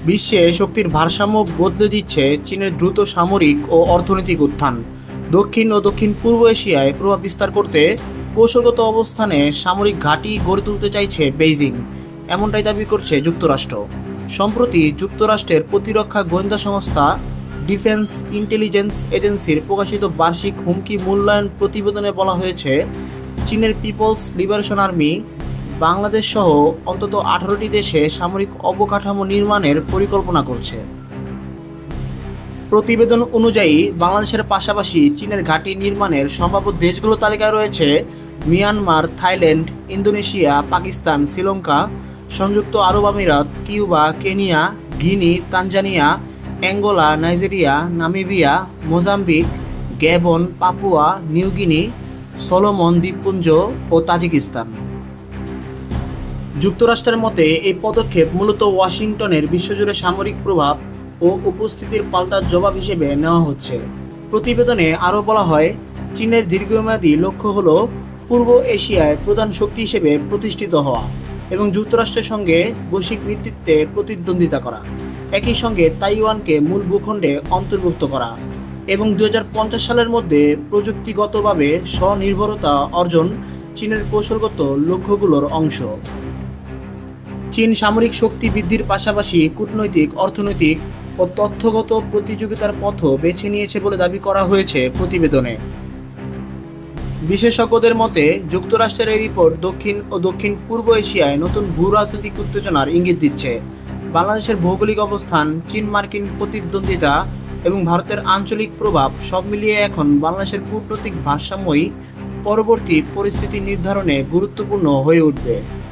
বিশ্বে শক্তির ভারসাম্য বদলে দিচ্ছে চীনের দ্রুত সামরিক ও অর্থনৈতিক উত্থান। দক্ষিণ ও দক্ষিণ পূর্ব এশিয়ায় প্রভাব বিস্তার করতে কৌশলগত অবস্থানে সামরিক ঘাঁটি গড়ে তুলতে চাইছে বেইজিং, এমনটাই দাবি করছে যুক্তরাষ্ট্র। সম্প্রতি যুক্তরাষ্ট্রের প্রতিরক্ষা গোয়েন্দা সংস্থা ডিফেন্স ইন্টেলিজেন্স এজেন্সির প্রকাশিত বার্ষিক হুমকি মূল্যায়ন প্রতিবেদনে বলা হয়েছে, চীনের পিপলস লিবারেশন আর্মি বাংলাদেশ সহ অন্তত 18টি দেশে সামরিক অবকাঠামো নির্মাণের পরিকল্পনা করছে। প্রতিবেদন অনুযায়ী বাংলাদেশের পাশাপাশি চীনের ঘাঁটি নির্মাণের সম্ভাব্য দেশগুলো তালিকায় রয়েছে Myanmar, Thailand, Indonesia, Pakistan, Sri Lanka, সংযুক্ত আরব আমিরাত, Cuba, Kenya, Guinea, Tanzania, Angola, Nigeria, Namibia, Mozambique, Gabon, Papua New Guinea, Solomon দ্বীপপুঞ্জ ও তাজিকিস্তান। যুক্তরাষ্ট্রের মতে এই পদক্ষেপ মূলত ওয়াশিংটনের বিশ্বজুড়ে সামরিক প্রভাব ও উপস্থিতির পাল্টা জবাব হিসেবে নেওয়া হচ্ছে। প্রতিবেদনে আরও বলা হয়, চীনের দীর্ঘমেয়াদী লক্ষ্য হল পূর্ব এশিয়ায় প্রধান শক্তি হিসেবে প্রতিষ্ঠিত হওয়া এবং যুক্তরাষ্ট্রের সঙ্গে বৈশ্বিক নেতৃত্বে প্রতিদ্বন্দ্বিতা করা, একই সঙ্গে তাইওয়ানকে মূল ভূখণ্ডে অন্তর্ভুক্ত করা এবং 2050 সালের মধ্যে প্রযুক্তিগতভাবে স্বনির্ভরতা অর্জন চীনের কৌশলগত লক্ষ্যগুলোর অংশ। চীন সামরিক শক্তি বৃদ্ধির পাশাপাশি কূটনৈতিক, অর্থনৈতিক ও তথ্যগত প্রতিযোগিতার পথও বেছে নিয়েছে বলে দাবি করা হয়েছে প্রতিবেদনে। বিশেষজ্ঞদের মতে, যুক্তরাষ্ট্রের এই রিপোর্ট দক্ষিণ ও দক্ষিণ পূর্ব এশিয়ায় নতুন ভূ-রাজনৈতিক উত্তেজনার ইঙ্গিত দিচ্ছে। বাংলাদেশের ভৌগোলিক অবস্থান, চীন মার্কিন প্রতিদ্বন্দ্বিতা এবং ভারতের আঞ্চলিক প্রভাব সব মিলিয়ে এখন বাংলাদেশের কূটনৈতিক ভারসাম্যই পরবর্তী পরিস্থিতি নির্ধারণে গুরুত্বপূর্ণ হয়ে উঠবে।